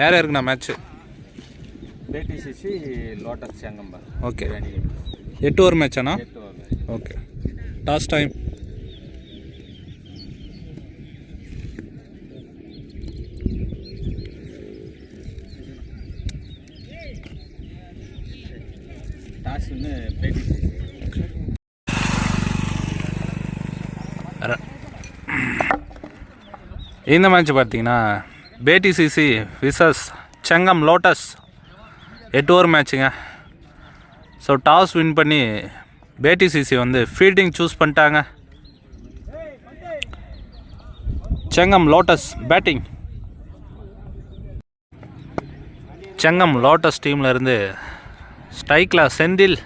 யார் இருக்குண்ணா match? PDCC Lotus செங்கம்பா. ஓகே, 8 ஓவர் மேட்சாண்ணா? ஓகே. Toss time. டாஸ் வந்து பேடிசிசி. இந்த மேட்ச் பார்த்தீங்கன்னா PDCC versus Chengam Lotus 8 over மேட்ச்சுங்க. ஸோ டாஸ் வின் பண்ணி பேடிசிசி வந்து ஃபீல்டிங் சூஸ் பண்ணிட்டாங்க. Chengam Lotus batting. Chengam Lotus டீமில் இருந்து ஸ்ட்ரைக்கில் செந்தில்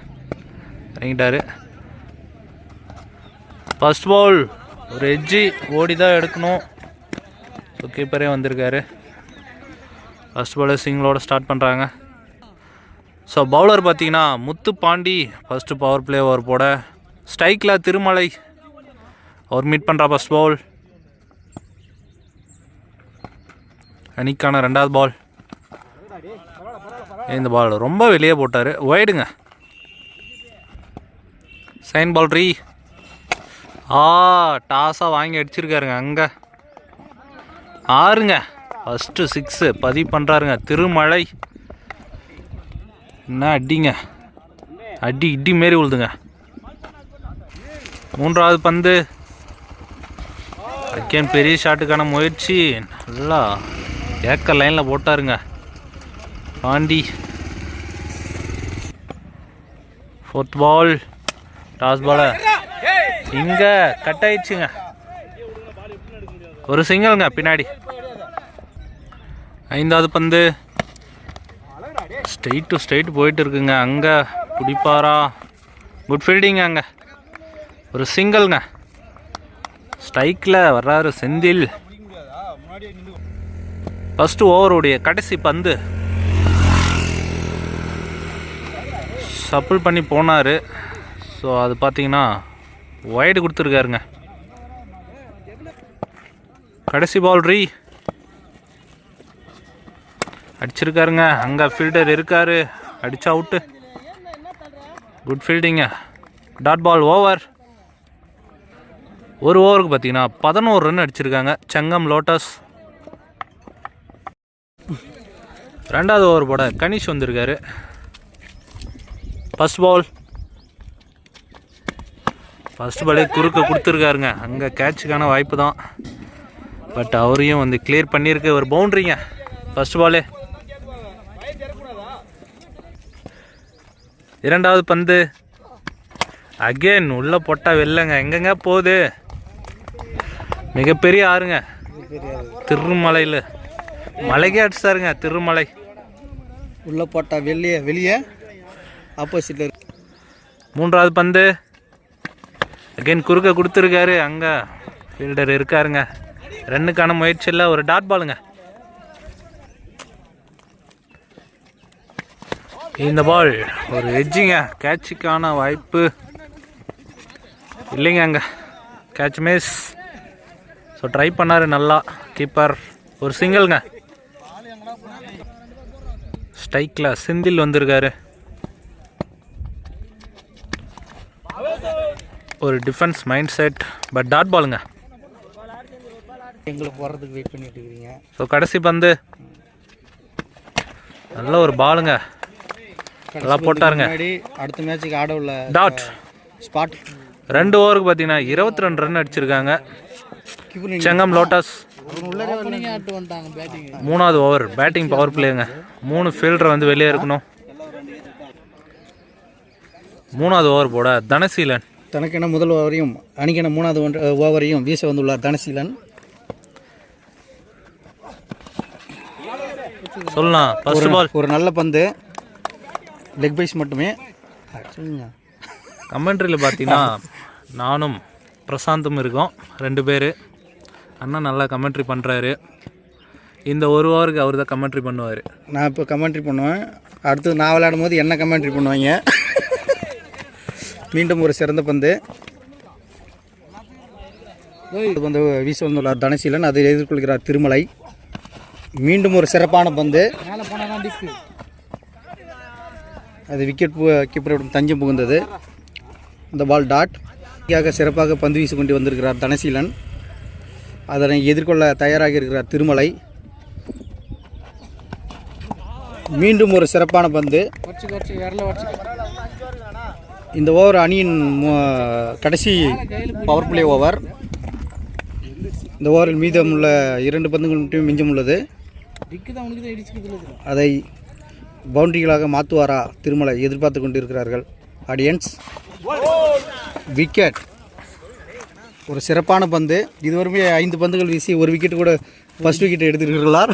இறங்கிட்டார். ஃபர்ஸ்ட் பால் ஒரு எட்ஜி ஓடி தான் எடுக்கணும். ஸோ கீப்பரே வந்திருக்காரு. ஃபர்ஸ்ட் பால் சிங்கிளோட ஸ்டார்ட் பண்ணுறாங்க. ஸோ பவுலர் பார்த்தீங்கன்னா Muthu Pandi first power play over போட, ஸ்ட்ரைக்கில் திருமலை அவர் மீட் பண்ணுறா. ஃபர்ஸ்ட் பால் அணிக்கான 2வது பால். இந்த பால் ரொம்ப வெளியே போட்டார், ஒய்டுங்க. சைன் பால் ரீ. டாஸாக வாங்கி அடிச்சிருக்காருங்க. அங்கே 6ங்க. ஃபஸ்ட்டு 6 பதிவு பண்ணுறாருங்க திருமலை. என்ன அடிங்க, அடி இடி மாரி உழுதுங்க. 3வது பந்து. அகேன் பெரிய ஷாட்டுக்கான முயற்சி, நல்லா ஏக்கர் லைனில் போட்டாருங்க பாண்டி. 4th பால். டாஸ் பால இங்கே கட் ஆயிடுச்சுங்க. ஒரு சிங்கிள்ங்க பின்னாடி. 5வது பந்து. ஸ்ட்ரெயிட் டு ஸ்ட்ரெயிட் போயிட்டு இருக்குங்க. அங்கே பிடிப்பாரா? குட் ஃபீல்டிங்க. அங்கே ஒரு சிங்கிள்ங்க. ஸ்ட்ரைக்கில் வர்றாரு செந்தில். ஃபஸ்ட்டு ஓவருடைய கடைசி பந்து சப்பிள் பண்ணி போனார். ஸோ அது பார்த்தீங்கன்னா ஒய்டு கொடுத்துருக்காருங்க. கடைசி பால் ரீ அடிச்சிருக்காருங்க. அங்கே ஃபீல்டர் இருக்கார், அடிச்சா அவுட்டு. குட் ஃபீல்டிங்க. Dot ball over. ஒரு ஓவருக்கு பார்த்தீங்கன்னா 11 ரன் அடிச்சிருக்காங்க செங்கம் லோட்டஸ். 2வது ஓவர் போட கணேஷ் வந்திருக்காரு. ஃபர்ஸ்ட் பால். ஃபர்ஸ்ட் பாலே குறுக்க கொடுத்துருக்காருங்க. அங்கே கேட்சுக்கான வாய்ப்பு தான், பட் அவரையும் வந்து கிளியர் பண்ணியிருக்கு. ஒரு பவுண்ட்ரிங்க ஃபர்ஸ்ட் பாலே. 2வது பந்து. அகெயின் உள்ளே போட்டால் வெள்ளங்க. எங்கெங்க போகுது? மிகப்பெரிய ஆறுங்க திருமலையில். மலைக்கே அடிச்சாருங்க திருமலை. உள்ளே போட்டால் வெளியே ஆப்போசிட்டில். 3வது பந்து. அகெயின் குறுக்க கொடுத்துருக்காரு. அங்கே ஃபீல்டர் இருக்காருங்க. ரன்னுக்கான முயற்சியில் ஒரு டாட் பாலுங்க. இந்த பால் ஒரு எட்ஜிங்க. கேட்சுக்கான வாய்ப்பு இல்லைங்க. அங்கே கேட்ச் மிஸ். ஸோ ட்ரை பண்ணார் நல்லா கீப்பர். ஒரு சிங்கிள்ங்க. ஸ்ட்ரைக்கில் செந்தில் வந்திருக்காரு. ஒரு defence mind set, but dot பாலுங்க. எங்களுக்கு போகிறதுக்கு வெயிட் பண்ணிட்டு இருக்கீங்க. ஸோ கடைசி பந்து நல்ல ஒரு பாலுங்க. நல்லா போட்டாருங்க. அடுத்த மேட்சுக்கு ஆட உள்ள டாட் ஸ்பாட். 2 ஓவருக்கு பார்த்தீங்கன்னா 22 ரன் அடிச்சிருக்காங்க செங்கம் லோட்டஸ். 3வது ஓவர் பேட்டிங் பவர் பிளேங்க. 3 ஃபீல்டர் வந்து வெளியே இருக்கணும். 3வது ஓவர் போட தனசீலன். தனக்கென முதல் ஓவரையும் அணிக்கென 3வது ஓவரையும் வீச வந்துள்ளார் தனசீலன். சொல்லலாம். ஃபர்ஸ்ட் பால் ஒரு நல்ல பந்து, லெக் பைஸ் மட்டுமே. கமெண்ட்ரியில் பார்த்தீங்கன்னா நானும் பிரசாந்தும் இருக்கோம், 2 பேர். அண்ணா நல்லா கமெண்ட்ரி பண்ணுறாரு. இந்த ஒரு ஓவருக்கு அவர் தான் கமெண்ட்ரி பண்ணுவார். நான் இப்போ கமெண்ட்ரி பண்ணுவேன். அடுத்து நான் விளையாடும் போது என்ன கமெண்ட்ரி பண்ணுவாங்க. மீண்டும் ஒரு சிறந்த பந்து. இது வந்து வீச வந்துள்ளார் தனசீலன். அதை எதிர்கொள்கிறார் திருமலை. மீண்டும் ஒரு சிறப்பான பந்து, அது விக்கெட் கீப்பரிடம் தஞ்சம் புகுந்தது. இந்த பால் டாட். சிறப்பாக பந்து வீசி கொண்டு வந்திருக்கிறார் தனசீலன். அதனை எதிர்கொள்ள தயாராக இருக்கிறார் திருமலை. மீண்டும் ஒரு சிறப்பான பந்து. இந்த ஓவர் அணியின் கடைசி பவர் பிளே ஓவர். இந்த ஓவரில் மீதமுள்ள 2 பந்துகள் மட்டுமே மிஞ்சம் உள்ளது. அதை பவுண்டரிகளாக மாற்றுவாரா திருமலை எதிர்பார்த்து கொண்டிருக்கிறார்கள் ஆடியன்ஸ். விக்கெட். ஒரு சிறப்பான பந்து. இதுவரைமே 5 பந்துகள் வீசி ஒரு விக்கெட் கூட ஃபர்ஸ்ட் விக்கெட் எடுத்திருக்கிறார்.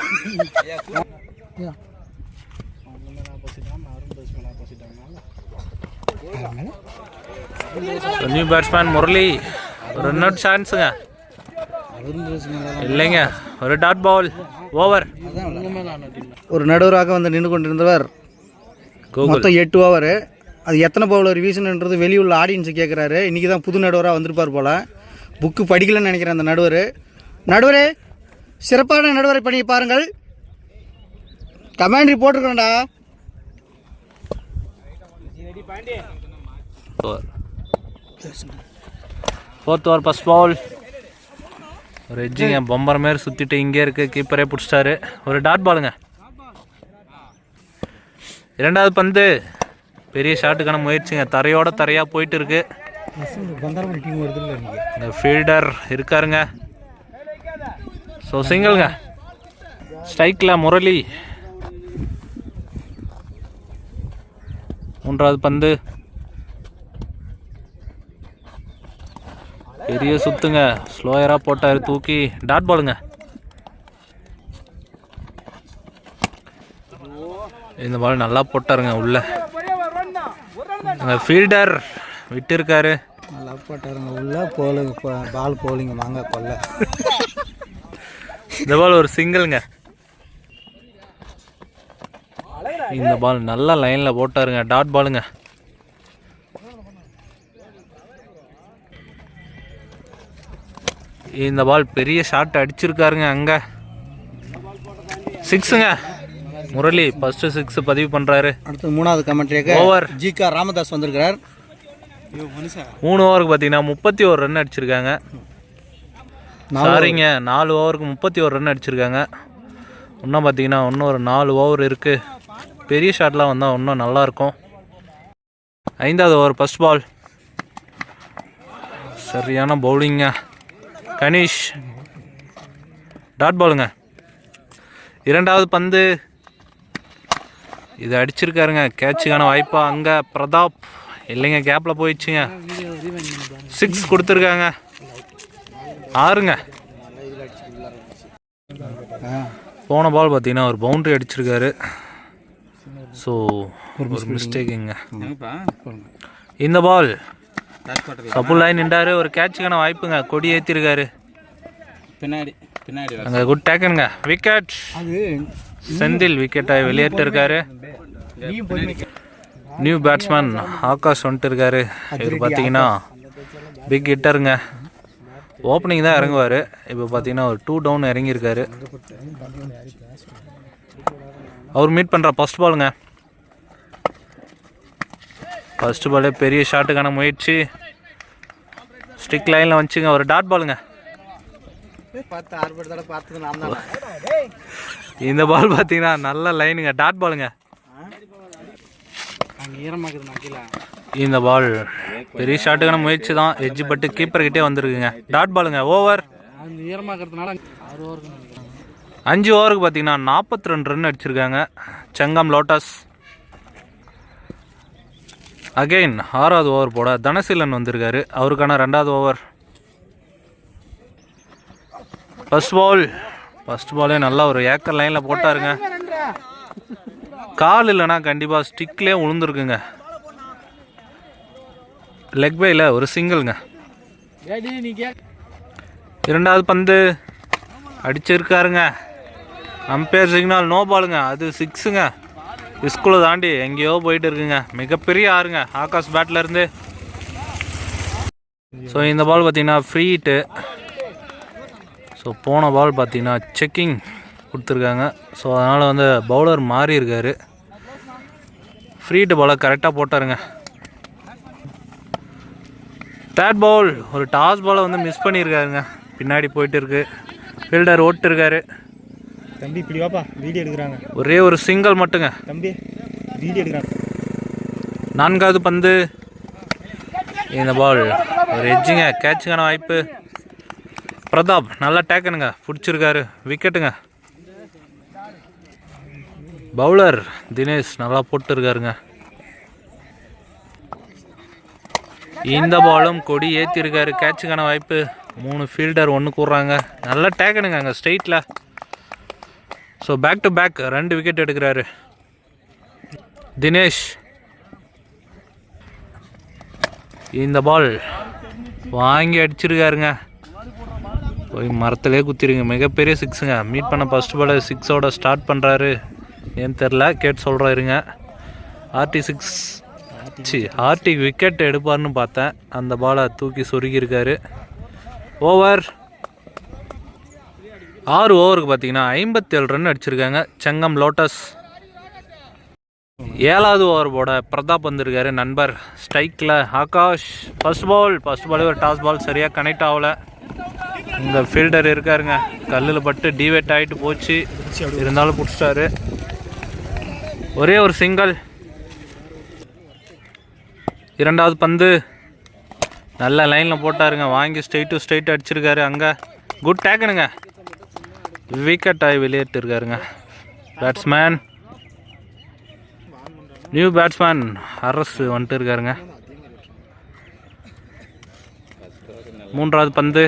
நியூ பேட்ஸ்மேன் முரளி ஒரு ரன் அவுட் சான்ஸுங்க இல்லைங்க. ஒரு டாட் பால் ஓவர். ஒரு நடுவராக வந்து நின்று கொண்டிருந்தவர் மொத்தம் 8 ஓவர். அது எத்தனை பவுலர் வீசணுன்றது வெளியுள்ள ஆடியன்ஸு கேட்குறாரு. இன்றைக்கி தான் புது நடுவராக வந்திருப்பார் போல். புக்கு படிக்கலன்னு நினைக்கிறேன் அந்த நடுவர். நடுவரே, சிறப்பான நடுவரை பண்ணி பாருங்கள். கமெண்ட்ரி போட்டிருக்கோண்டா. Fourth over first ball. ஒரு எட்ஜிங்க பொம்பர் மாரி சுற்றிட்டு இங்கே இருக்குது. கீப்பரே பிடிச்சிட்டாரு. ஒரு டாட் பாலுங்க. 2வது பந்து. பெரிய ஷாட்டுக்கான முயற்சிங்க. தரையோட தரையாக போயிட்டு இருக்கு. இந்த ஃபீல்டர் இருக்காருங்க. ஸோ சிங்கிள்ங்க. ஸ்ட்ரைக்கில் முரளி. 3வது பந்து. பெரிய சுத்துங்க. ஸ்லோயராக போட்டார் தூக்கி. டாட் பாலுங்க. இந்த பால் நல்லா போட்டாருங்க உள்ள. ஃபீல்டர் விட்டு இருக்காரு. நல்லா போட்டாருங்க உள்ள. பால் போலிங்க வாங்க கொல்ல. இந்த பால் ஒரு சிங்கிள்ங்க. இந்த பால் நல்ல லைனில் போட்டாருங்க. டாட் பாலுங்க. இந்த பால் பெரிய ஷாட் அடிச்சிருக்காருங்க. அங்கே 6ங்க. முரளி ஃபர்ஸ்ட் 6 பதிவு பண்ணுறாரு. அடுத்து 3வது கமெண்ட்ரியாக ஓவர் ஜிகா ராமதாஸ் வந்திருக்கிறார். 3 ஓவருக்கு பார்த்தீங்கன்னா 31 ரன் அடிச்சிருக்காங்க. சாரிங்க, 4 ஓவருக்கு 31 ரன் அடிச்சிருக்காங்க. இன்னும் பார்த்தீங்கன்னா இன்னும் ஒரு 4 ஓவர் இருக்குது. பெரிய ஷாட்லாம் வந்தால் இன்னும் நல்லாயிருக்கும். 5வது ஓவர் ஃபர்ஸ்ட் பால். சரியான பவுலிங்க. கணேஷ். டாட் பாலுங்க. 2வது பந்து. இது அடிச்சிருக்காருங்க. கேட்சுக்கான வாய்ப்பா அங்கே பிரதாப் இல்லைங்க. கேப்பில் போயிடுச்சுங்க. 6 கொடுத்துருக்காங்க. 6ங்க. போன பால் பார்த்தீங்கன்னா ஒரு பவுண்ட்ரி அடிச்சிருக்காரு. ஸோ ஒரு மிஸ்டேக்குங்க. இந்த பால் சப்புல்லாய் நின்றாரு. ஒரு கேட்சுக்கான வாய்ப்புங்க. கொடி ஏற்றிருக்காரு. அங்கே குட் டேக்கனுங்க. விக்கெட். செந்தில் விக்கெட்டாக வெளியேற்று இருக்காரு. நியூ பேட்ஸ்மேன் ஆகாஷ் வந்துட்டு இருக்காரு. இவர் பார்த்தீங்கன்னா பிக் ஹிட்டருங்க. ஓப்பனிங் தான் இறங்குவார். இப்போ பார்த்தீங்கன்னா ஒரு 2 டவுன் இறங்கியிருக்காரு. அவர் மீட் பண்ணுற ஃபர்ஸ்ட் பாலுங்க. ஃபர்ஸ்ட் பாலே பெரிய ஷாட்டுக்கான முயற்சி. ஸ்டிக் லைனில் வந்துச்சுங்க. ஒரு டாட் பாலுங்க. இந்த பால் பார்த்தீங்கன்னா நல்ல லைனுங்க. டாட் பாலுங்க. இந்த பால் பெரிய ஷாட்டுக்கான முயற்சி தான். எட்ஜ் பட்டு கீப்பர்கிட்டே வந்துருக்குங்க. டாட் பாலுங்க. ஓவர். 5 ஓவருக்கு பார்த்தீங்கன்னா 42 ரன் அடிச்சிருக்காங்க. செங்கம் லோட்டஸ். அகெயின் 6வது ஓவர் போட தனசீலன் வந்திருக்காரு. அவருக்கான 2வது ஓவர். ஃபர்ஸ்ட் பாலே நல்லா ஒரு ஏக்கர் லைனில் போட்டாருங்க. கால் இல்லைன்னா கண்டிப்பாக ஸ்டிக்லேயே உளுந்துருக்குங்க. லெக் பையில் ஒரு சிங்கிள்ங்க. 2வது பந்து அடிச்சிருக்காருங்க. அம்பையர் சிக்னல் நோ பாலுங்க. அது 6ங்க. ஸ்கூலை தாண்டி எங்கேயோ போயிட்டு இருக்குங்க. மிகப்பெரிய ஆறுங்க ஆகாஷ் பேட்லேருந்து. ஸோ இந்த பால் பார்த்தீங்கன்னா ஃப்ரீ ஹிட்டு. ஸோ போன பால் பார்த்தீங்கன்னா செக்கிங் கொடுத்துருக்காங்க. ஸோ அதனால் வந்து பவுலர் மாறி இருக்கார். ஃப்ரீட்டு பாலை கரெக்டாக போட்டாருங்க. தேர்ட் பால் ஒரு டாஸ் பாலை வந்து மிஸ் பண்ணியிருக்காருங்க. பின்னாடி போயிட்டு இருக்கு. ஃபீல்டர் ஓட்டிருக்காரு. தம்பி இப்படி வாப்பா, வீடியோ எடுக்கிறாங்க. ஒரே ஒரு சிங்கிள் மட்டுங்க. தம்பி வீடியோ எடுக்கிறாங்க. 4வது பந்து. இந்த பால் ஒரு எட்ஜுங்க, கேட்சுக்கான வாய்ப்பு. பிரதாப் நல்லா டேக்கனுங்க, பிடிச்சிருக்காரு, விக்கெட்டுங்க. பவுலர் தினேஷ் நல்லா போட்டுருக்காருங்க. இந்த பாலும் கொடி ஏற்றிருக்காரு, கேட்சுக்கான வாய்ப்பு. 3 ஃபீல்டர் 1 கூடுறாங்க. நல்லா டேக்கனுங்க அங்கே ஸ்ட்ரெயிட்டில். So back to back 2 wicket எடுக்கிறாரு தினேஷ். இந்த பால் வாங்கி அடிச்சிருக்காருங்க, போய் மரத்திலே குத்திருங்க. மிகப்பெரிய 6ங்க. மீட் பண்ண ஃபஸ்ட் பால் 6ஓட ஸ்டார்ட் பண்ணுறாரு. ஏன்னு தெரில, கேட்டு சொல்கிறாருங்க. ஆர்டி விக்கெட் எடுப்பார்னு பார்த்தேன், அந்த பாலை தூக்கி சொருகியிருக்காரு. ஓவர் 6 ஓவருக்கு பார்த்தீங்கன்னா 57 ரன் அடிச்சிருக்காங்க செங்கம் லோட்டஸ். 7வது ஓவர் போட பிரதாப் வந்திருக்காரு நண்பர். ஸ்ட்ரைக்கில் ஆகாஷ். ஃபர்ஸ்ட் பால் ஒரு டாஸ் பால் சரியாக கனெக்ட் ஆகலை. இங்கே ஃபீல்டர் இருக்காருங்க, கல்லில் பட்டு டிவேட் ஆகிட்டு போச்சு, இருந்தாலும் பிடிச்சிட்டாரு. ஒரே ஒரு சிங்கிள். 2வது பந்து நல்ல லைனில் போட்டாருங்க, வாங்கி ஸ்ட்ரெயிட் அடிச்சிருக்காரு. அங்கே குட் டேக்கனுங்க, விக்கெட் ஆகி வெளியேற்றிருக்காருங்க. பேட்ஸ்மேன் நியூ பேட்ஸ்மேன் அரசு வந்துட்டு இருக்காருங்க. 3வது பந்து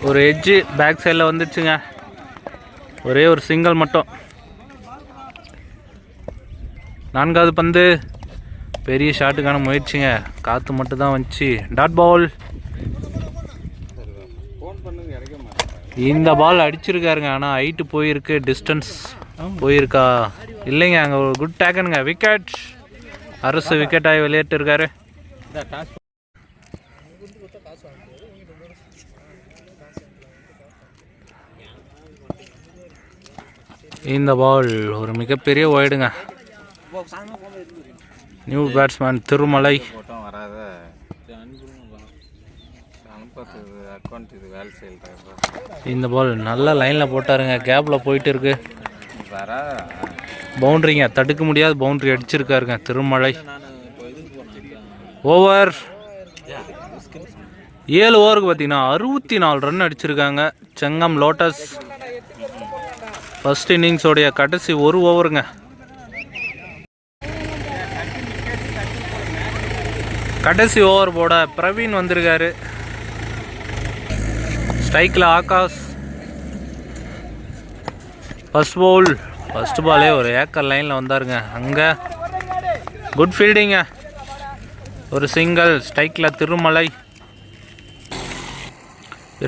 ஒரு எட்ஜு பேக் சைடில் வந்துடுச்சுங்க, ஒரே ஒரு சிங்கிள் மட்டும். 4வது பந்து பெரிய ஷாட்டுக்கான முயற்சிங்க, காற்று மட்டும் தான் வந்துச்சு. Dot ball. இந்த பால் அடிச்சிருக்காருங்க, ஆனால் ஹைட்டு போயிருக்கு, டிஸ்டன்ஸ் போயிருக்கா இல்லைங்க. அங்கே ஒரு குட் டேக்கனுங்க, விக்கெட். அரசு விக்கெட் ஆகி வெளியேட்டு இருக்காரு. இந்த பால் ஒரு மிகப்பெரிய ஒய்டுங்க. New batsman Thirumalai. இந்த பால் நல்ல லைனில் போட்டாருங்க, கேப்பில் போயிட்டு இருக்கு. பவுண்ட்ரிங்க, தடுக்க முடியாத பவுண்ட்ரி அடிச்சிருக்காருங்க திருமலை. ஓவர் 7 ஓவருக்கு பார்த்தீங்கன்னா 64 ரன் அடிச்சிருக்காங்க செங்கம் லோட்டஸ். ஃபர்ஸ்ட் இன்னிங்ஸோடைய கடைசி 1 ஓவருங்க. கடைசி ஓவர் போட பிரவீன் வந்திருக்காரு. ஸ்ட்ரைக்கில் ஆகாஷ். ஃபர்ஸ்ட் பாலே ஒரு ஏக்கர் லைனில் வந்தாருங்க. அங்கே குட் ஃபீல்டிங்க, ஒரு சிங்கிள். ஸ்ட்ரைக்கில் திருமலை.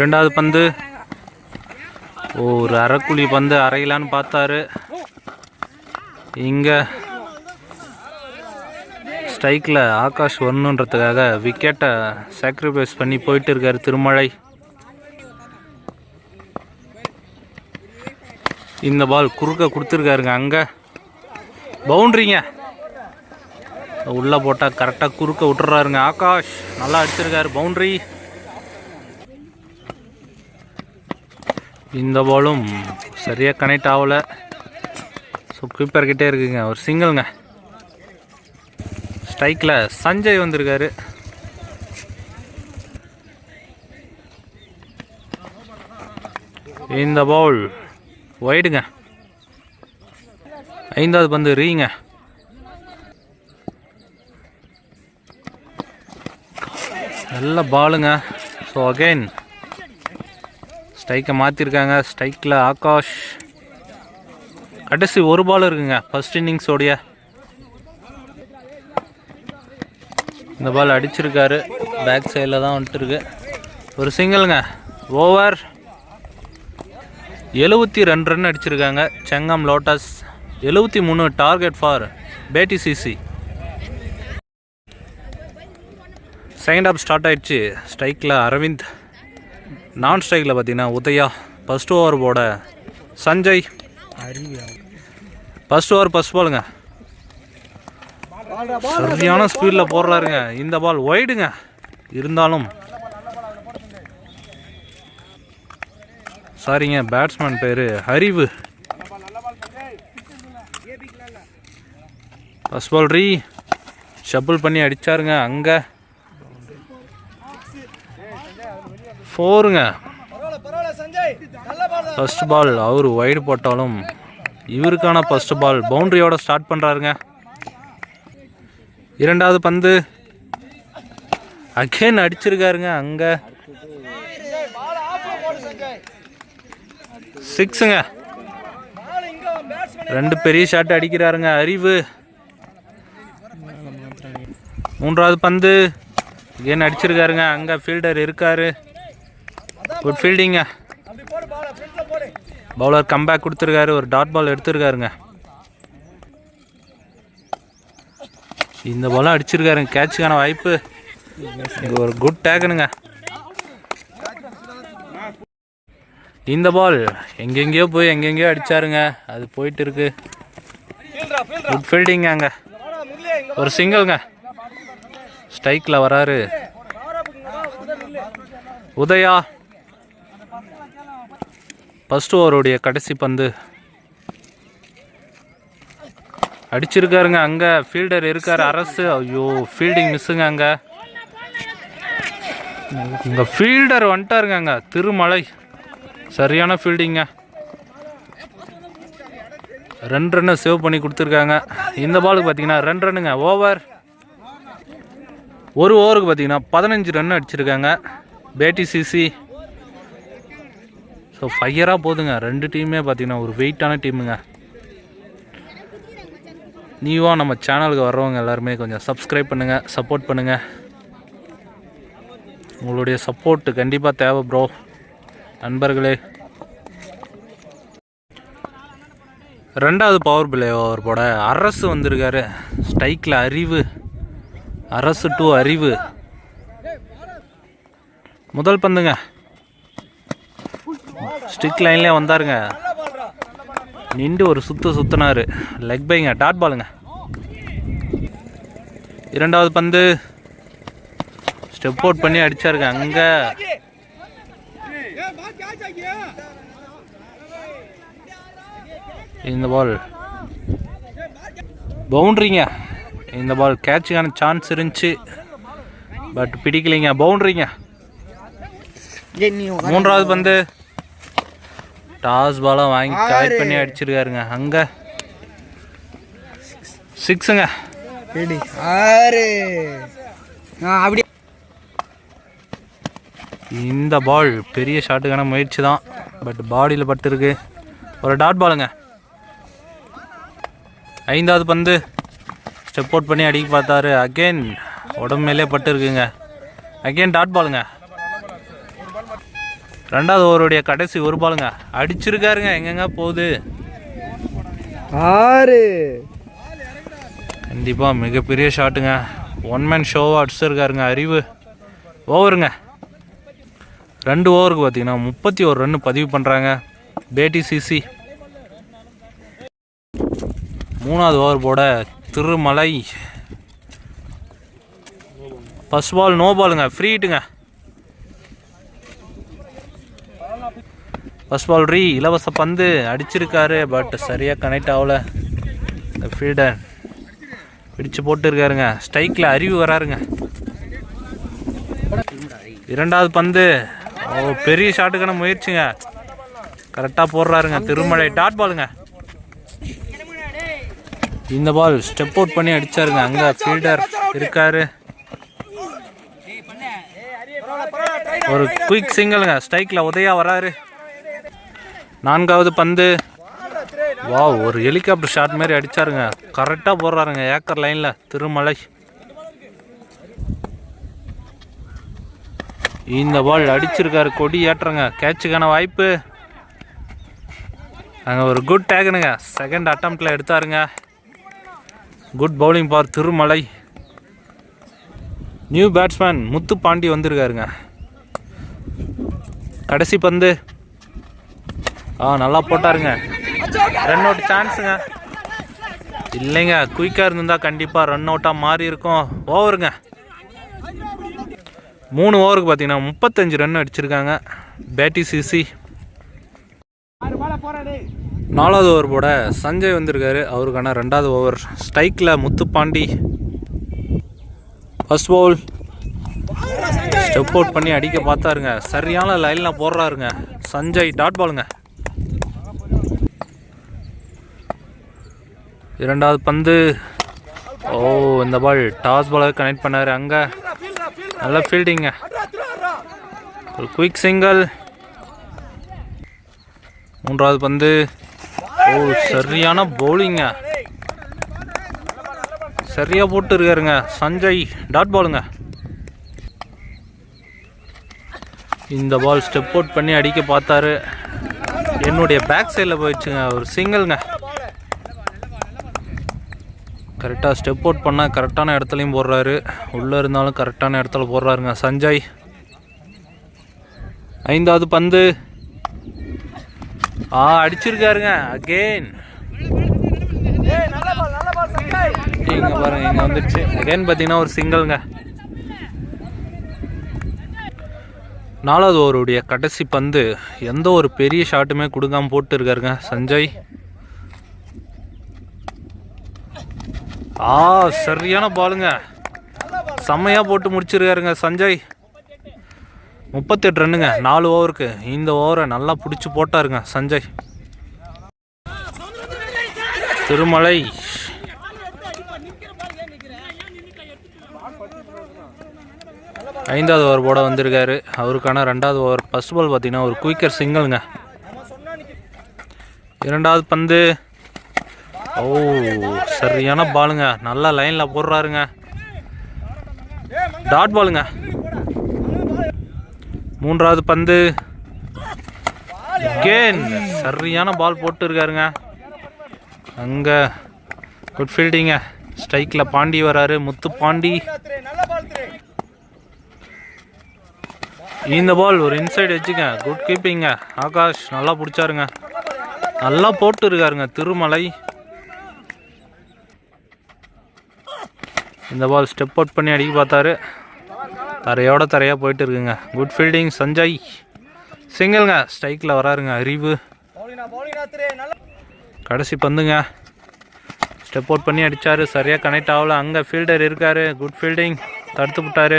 2வது பந்து ஒரு அரைக்குழி பந்து அரையிலான்னு பார்த்தாரு. இங்கே ஸ்ட்ரைக்கில் ஆகாஷ் வரணுன்றதுக்காக விக்கெட்டை சாக்ரிஃபைஸ் பண்ணி போயிட்டு இருக்காரு திருமலை. இந்த பால் குறுக்க கொடுத்துருக்காருங்க, அங்கே பவுண்ட்ரிங்க. உள்ளே போட்டால் கரெக்டாக குறுக்க விட்டுறாருங்க ஆகாஷ். நல்லா அடிச்சிருக்காரு, பவுண்ட்ரி. இந்த பாலும் சரியாக கனெக்ட் ஆகலை. ஸோ கீப்பர்கிட்டே இருக்குங்க, ஒரு சிங்கிள்ங்க. ஸ்ட்ரைக்கில் சஞ்சய் வந்திருக்காரு. இந்த பால் ஒய்டுங்க. 5வது பந்து ரீங்க. நல்ல பாலுங்க. ஸோ அகைன் ஸ்ட்ரைக்கை மாற்றிருக்காங்க. ஸ்ட்ரைக்கில் ஆகாஷ். கடைசி 1 பால் இருக்குங்க ஃபர்ஸ்ட் இன்னிங்ஸோடைய. இந்த பால் அடிச்சிருக்காரு, பேக் சைடில் தான் வந்துட்டுருக்கு, ஒரு சிங்கிள்ங்க. ஓவர் 72 ரன் அடிச்சிருக்காங்க செங்கம் லோட்டஸ். 73 டார்கெட் ஃபார் பேட்டி சிசி. செகண்ட் ஹாஃப் ஸ்டார்ட் ஆயிடுச்சு. ஸ்ட்ரைக்கில் அரவிந்த். நான் ஸ்ட்ரைக்கில் பார்த்தீங்கன்னா உதயா. ஃபஸ்ட் ஓவர் போட சஞ்சய். ஃபஸ்ட் ஓவர் ஃபஸ்ட் பாலுங்க. சரியான ஸ்பீடில் போடுறாருங்க. இந்த பால் ஒய்டுங்க. இருந்தாலும் சாரிங்க, பேட்ஸ்மேன் பேர் அறிவு. ஃபஸ்ட் பால் ஷப்பிள் பண்ணி அடித்தாருங்க. அங்கே 4ங்க. ஃபஸ்ட் பால் அவர் வைடு போட்டாலும் இவருக்கான ஃபஸ்ட் பால் பவுண்ட்ரியோட ஸ்டார்ட் பண்ணுறாருங்க. இரண்டாவது பந்து அகேன் அடிச்சிருக்காருங்க. அங்கே 6ங்க. 2 பெரிய ஷாட் அடிக்கிறாருங்க அறிவு. மூன்றாவது பந்து அகேன் அடிச்சிருக்காருங்க. அங்கே ஃபீல்டர் இருக்காரு. குட் ஃபீல்டிங்க. பவுலர் கம்பேக் கொடுத்துருக்காரு. ஒரு டாட் பால் எடுத்துருக்காருங்க. இந்த பாலும் அடிச்சிருக்காருங்க. கேட்சுக்கான வாய்ப்பு. இது ஒரு குட் டேக்குனுங்க. இந்த பால் எங்கெங்கேயோ போய் எங்கெங்கேயோ அடிச்சாருங்க. அது போயிட்டு இருக்கு. குட் ஃபீல்டிங்க. அங்கே ஒரு சிங்கிள்ங்க. ஸ்ட்ரைக்கில் வராரு உதயா. ஃபஸ்ட் ஓவருடைய கடைசி பந்து அடிச்சிருக்காருங்க. அங்கே ஃபீல்டர் இருக்கார் அரசு. ஐயோ ஃபீல்டிங் மிஸ்ஸுங்க. அங்கே ஃபீல்டர் வந்துட்டாருங்க. அங்கே திருமலை சரியான ஃபீல்டிங்க. 2 ரன்னை சேவ் பண்ணி கொடுத்துருக்காங்க. இந்த பாலுக்கு பார்த்தீங்கன்னா 2 ரன்னுங்க. ஓவர். ஒரு ஓவருக்கு பார்த்தீங்கன்னா 15 ரன் அடிச்சிருக்காங்க பேட்டி சிசி. ஸோ ஃபையராக போதுங்க. 2 டீமே பார்த்தீங்கன்னா ஒரு வெயிட்டான டீமுங்க. நீவாக நம்ம சேனலுக்கு வர்றவங்க எல்லாருமே கொஞ்சம் சப்ஸ்கிரைப் பண்ணுங்கள், சப்போர்ட் பண்ணுங்கள். உங்களுடைய சப்போர்ட் கண்டிப்பாக தேவை ப்ரோ நண்பர்களே. ரெண்டாவது பவர் பிளே ஓவர் போட அரசு வந்திருக்காரு. ஸ்ட்ரைக்கில் அறிவு. அரசு டு அறிவு. முதல் பந்துங்க. ஸ்டிக் லைன்லேயே வந்தாருங்க. நின்று ஒரு சுற்றினார். லெக் பைங்க. டாட் பாலுங்க. இரண்டாவது பந்து ஸ்டெப் அவுட் பண்ணி அடிச்சாருங்க. அங்கே இந்த பால் பவுண்ட்ரிங்க. இந்த பால் கேட்சுக்கான சான்ஸ் இருந்துச்சு, பட் பிடிக்கலைங்க. பவுண்ட்ரிங்க. மூன்றாவது பந்து டாஸ் பாலை வாங்கி கலெக்ட் பண்ணி அடிச்சிருக்காருங்க. அங்கே 6ங்க. இந்த பால் பெரிய ஷாட்டுக்கான முயற்சி தான், பட் பாடியில் பட்டுருக்கு. ஒரு டாட் பாலுங்க. ஐந்தாவது பந்து ஸ்டெப் அவுட் பண்ணி அடிக்க பார்த்தாரு. அகெயின் உடம்பு மேலே பட்டுருக்குங்க. அகெயின் டாட் பாலுங்க. ரெண்டாவது ஓவருடைய கடைசி ஒரு பாலுங்க. அடிச்சிருக்காருங்க. எங்கெங்க போகுது. 6. கண்டிப்பாக மிகப்பெரிய ஷாட்டுங்க. 1 மேன் ஷோவாக அடிச்சிருக்காருங்க அறிவு. ஓவருங்க. 2 ஓவருக்கு பார்த்தீங்கன்னா 31 ரன் பதிவு பண்ணுறாங்க பேட்டி சிசி. மூணாவது ஓவர் போட திருமலை. ஃபர்ஸ்ட் பால் நோ பாலுங்க. ஃப்ரீ ஹிட்டுங்க. ஃபர்ஸ்ட் பால் இலவச பந்து அடிச்சிருக்காரு, பட் சரியாக கனெக்ட் ஆகல. ஃபீல்டர் பிடிச்சு போட்டுருக்காருங்க. ஸ்ட்ரைக்கில் அறிவு வராருங்க. இரண்டாவது பந்து பெரிய ஷாட்டுக்கான முயற்சிங்க. கரெக்டாக போடுறாருங்க திருமலை. டாட் பாலுங்க. இந்த பால் ஸ்டெப் அவுட் பண்ணி அடிச்சாருங்க. அங்கே ஃபீல்டர் இருக்காரு. ஒரு குயிக் சிங்கிள்ங்க. ஸ்ட்ரைக்கில் உதயா வராரு. நான்காவது பந்து ஒரு ஹெலிகாப்டர் ஷாட் மாதிரி அடிச்சாருங்க. கரெக்டாக போடுறாருங்க ஏக்கர் லைனில் திருமலை. இந்த பால் அடிச்சிருக்காரு. கொடி ஏற்றுறங்க. கேட்சுக்கான வாய்ப்பு. அங்கே ஒரு குட் டேக்குனுங்க. செகண்ட் அட்டம்ப்டில் எடுத்தாருங்க. குட் பவுலிங் பார் திருமலை. நியூ பேட்ஸ்மேன் முத்து பாண்டி வந்திருக்காருங்க. கடைசி பந்து. நல்லா போட்டாருங்க. Run out சான்ஸுங்க. இல்லைங்க, குயிக்காக இருந்திருந்தால் கண்டிப்பாக ரன் அவுட்டாக மாறி இருக்கும். ஓவருங்க. 3 ஓவருக்கு பார்த்தீங்கன்னா 35 ரன் அடிச்சிருக்காங்க பேட்டி சிசி. 4வது ஓவர் போட சஞ்சய் வந்திருக்காரு. அவருக்கான 2வது ஓவர். ஸ்ட்ரைக்கில் Muthupandi. First Pavul step out பண்ணி அடிக்க பார்த்தாருங்க. சரியான லைனில் போடுறாருங்க சஞ்சய். டாட் பாலுங்க. 2வது பந்து. இந்த பால் டாஸ் பாலாக கனெக்ட் பண்ணார். அங்கே நல்ல ஃபீல்டிங்க. ஒரு குயிக் சிங்கிள். 3வது பந்து. சரியான பவுலிங்க. சரியாக போட்டு இருக்காருங்க சஞ்சய். டாட் பாலுங்க. இந்த பால் ஸ்டெப் அவுட் பண்ணி அடிக்க பார்த்தாரு. என்னுடைய பேக் சைடில் போயிடுச்சுங்க. ஒரு சிங்கிள்ங்க. கரெக்டாக ஸ்டெப் அவுட் பண்ணால் கரெக்டான இடத்துலையும் போடுறாரு. உள்ளே இருந்தாலும் கரெக்டான இடத்துல போடுறாருங்க சஞ்சய். 5வது பந்து. அடிச்சிருக்காருங்க அகெயின். இங்கே பாருங்க, இங்கே வந்துடுச்சு அகெயின். பார்த்தீங்கன்னா ஒரு சிங்கிள்ங்க. 4வது ஓவருடைய கடைசி பந்து. எந்த ஒரு பெரிய ஷாட்டுமே கொடுக்காம போட்டு இருக்காருங்க சஞ்சய். சரியான பாலுங்க. செம்மையாக போட்டு முடிச்சிருக்காருங்க சஞ்சய். 38 ரன்னுங்க 4 ஓவருக்கு. இந்த ஓவரை நல்லா பிடிச்சி போட்டாருங்க சஞ்சய். திருமலை. 5வது ஓவர் போட வந்திருக்காரு. அவருக்கான 2வது ஓவர். ஃபர்ஸ்ட் பால் பார்த்தீங்கன்னா ஒரு குயிக்கர் சிங்கிள்ங்க. 2வது பந்து. சரியான பாலுங்க. நல்லா லைனில் போடுறாருங்க. டாட் பாலுங்க. 3வது பந்து. அகெயின் சரியான பால் போட்டு இருக்காருங்க. அங்கே குட் ஃபீல்டிங்க. ஸ்ட்ரைக்கில் பாண்டி வராரு. முத்து பாண்டி. இந்த பால் ஒரு இன்சைட் எட்ஜுங்க. குட் கீப்பிங்க. ஆகாஷ் நல்லா பிடிச்சாருங்க. நல்லா போட்டு இருக்காருங்க திருமலை. இந்த பால் ஸ்டெப் அவுட் பண்ணி அடிக்க பார்த்தாரு. தரையாக போயிட்டு இருக்குங்க. Good fielding Sanjay. சிங்கிள்ங்க. ஸ்ட்ரைக்கில் வராருங்க அறிவு. கடைசி பந்துங்க. ஸ்டெப் அவுட் பண்ணி அடித்தார். சரியாக கனெக்ட் ஆகல. அங்கே ஃபீல்டர் இருக்கார். Good fielding. தடுத்து விட்டார்.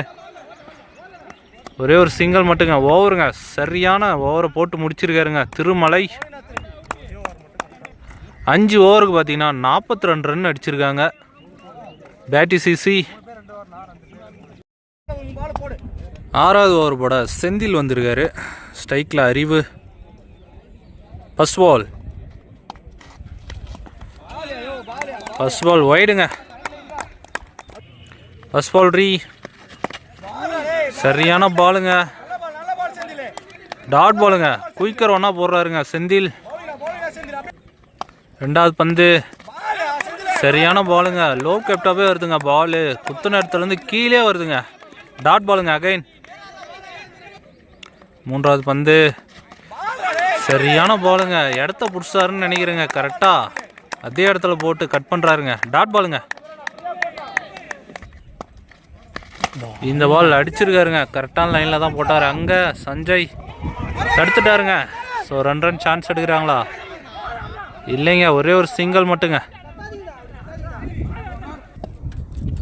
ஒரே ஒரு சிங்கிள் மட்டுங்க. ஓவருங்க. சரியான ஓவரை போட்டு முடிச்சிருக்காருங்க திருமலை. 5 ஓவருக்கு பார்த்தீங்கன்னா 42 ரன் அடிச்சிருக்காங்க பேட்டி சிசி. 6வது ஓவர் போட செந்தில் வந்திருக்காரு. ஸ்ட்ரைக்கில் அறிவு. ஃபர்ஸ்ட் பால் வைடுங்க. ஃபர்ஸ்ட் பால் ரீ. சரியான பாலுங்க. டாட் பாலுங்க. குயிக்கர் ஒன்றா போடுறாருங்க செந்தில். 2வது பந்து. சரியான பாலுங்க. லோ கேப்டாவே வருதுங்க பாலு. குத்துன இடத்துலேருந்து கீழே வருதுங்க. டாட் பாலுங்க அகைன். 3வது பந்து. சரியான பாலுங்க. இடத்த பிடிச்சாருன்னு நினைக்கிறேங்க. கரெக்டாக அதே இடத்துல போட்டு கட் பண்ணுறாருங்க. டாட் பாலுங்க. இந்த பால் அடிச்சிருக்காருங்க. கரெக்டான லைனில் தான் போட்டார். அங்கே சஞ்சய் தடுத்துட்டாருங்க. ஸோ 2 ரன் சான்ஸ் எடுக்கிறாங்களா? இல்லைங்க, ஒரே ஒரு சிங்கிள் மட்டுங்க.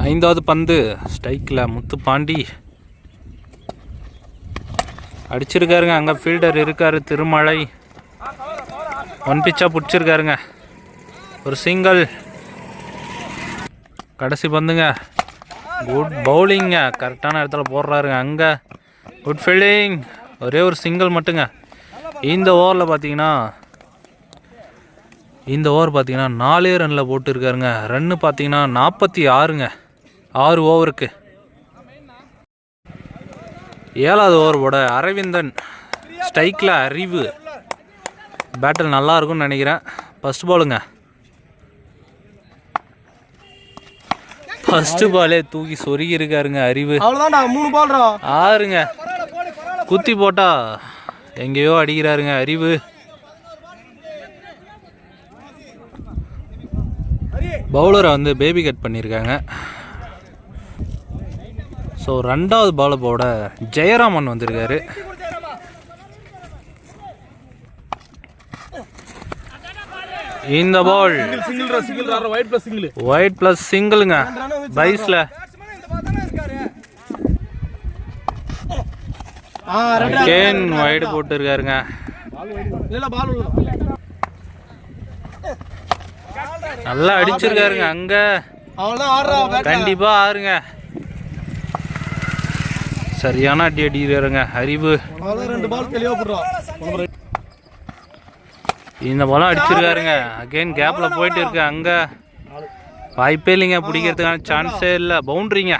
5வது பந்து. ஸ்ட்ரைக்கில் முத்து பாண்டி அடிச்சிருக்காருங்க. அங்கே ஃபீல்டர் இருக்காரு திருமலை. 1 பிச்சாக பிடிச்சிருக்காருங்க. ஒரு சிங்கிள். கடைசி பந்துங்க. குட் பவுலிங்க. கரெக்டான இடத்துல போடுறாருங்க. அங்கே குட் ஃபீல்டிங். ஒரே ஒரு சிங்கிள் மட்டுங்க. இந்த ஓவர் பார்த்தீங்கன்னா 4 ரனில் போட்டுருக்காருங்க. ரன்னு பார்த்தீங்கன்னா 46ங்க 6 ஓவருக்கு. 7வது ஓவர் போட அரவிந்தன். ஸ்ட்ரைக்கில் அறிவு. பேட்டில் நல்லா இருக்கும்னு நினைக்கிறேன். ஃபர்ஸ்ட் பாலுங்க. ஃபர்ஸ்ட் பாலே தூக்கி சொருகி இருக்காருங்க அறிவு. 6ங்க. குத்தி போட்டா எங்கேயோ அடிக்கிறாருங்க அறிவு. பவுலரை வந்து பேபி கட் பண்ணியிருக்காங்க. ஸோ 2வது பாலை போட ஜெயராமன் வந்திருக்காரு. இந்த பால் ஒயிட் பிளஸ் சிங்கிளுங்க பைஸ்ல. அகேன் வைடு போட்டு இருக்காருங்க. நல்லா அடிச்சிருக்காருங்க. அங்க கண்டிப்பா ஆறுங்க. சரியான அடி அடிக்கிறாருங்க அறிவு. இந்த பாலம் அடிச்சிருக்காருங்க. அகைன் கேப்ல போயிட்டு இருக்கு. அங்க வாய்ப்பே இல்லைங்க, பிடிக்கிறதுக்கான சான்ஸே இல்லை. பவுண்டரிங்க.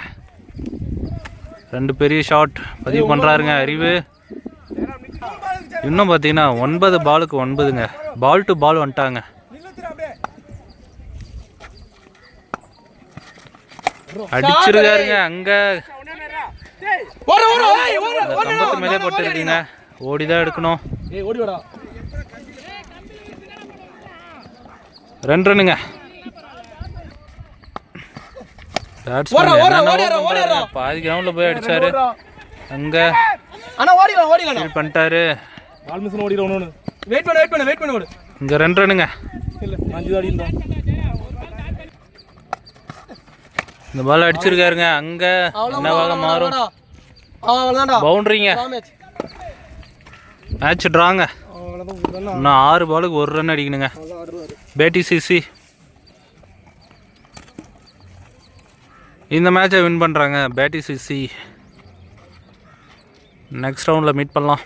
2 பெரிய ஷாட் பதிவு பண்றாருங்க அறிவு. இன்னும் பார்த்தீங்கன்னா 9 பாலுக்கு 9ங்க. பால் டு பால் வந்துட்டாங்க. அடிச்சிருக்காருங்க. அங்க கம்பத்து மேலே போட்டு இருக்கீங்க. ஓடிதான் எடுக்கணும். 2 ரன்னுங்க. பாதி கிரவுண்ட்ல போய் அடிச்சாரு. அங்க பண்ணிட்டாரு. இங்க 2 ரன்னுங்க. இந்த பால் அடிச்சிருக்காருங்க. அங்க என்னவாக மாறும்? பவுண்டரிங்க. மேட்ச் ட்ராங்க. இன்னும் 6 பாலுக்கு 1 ரன் அடிக்கணுங்க. பேட்டி சிசி இந்த மேட்சை வின் பண்ணுறாங்க. பேட்டி சிசி நெக்ஸ்ட் ரவுண்டில் மீட் பண்ணலாம்.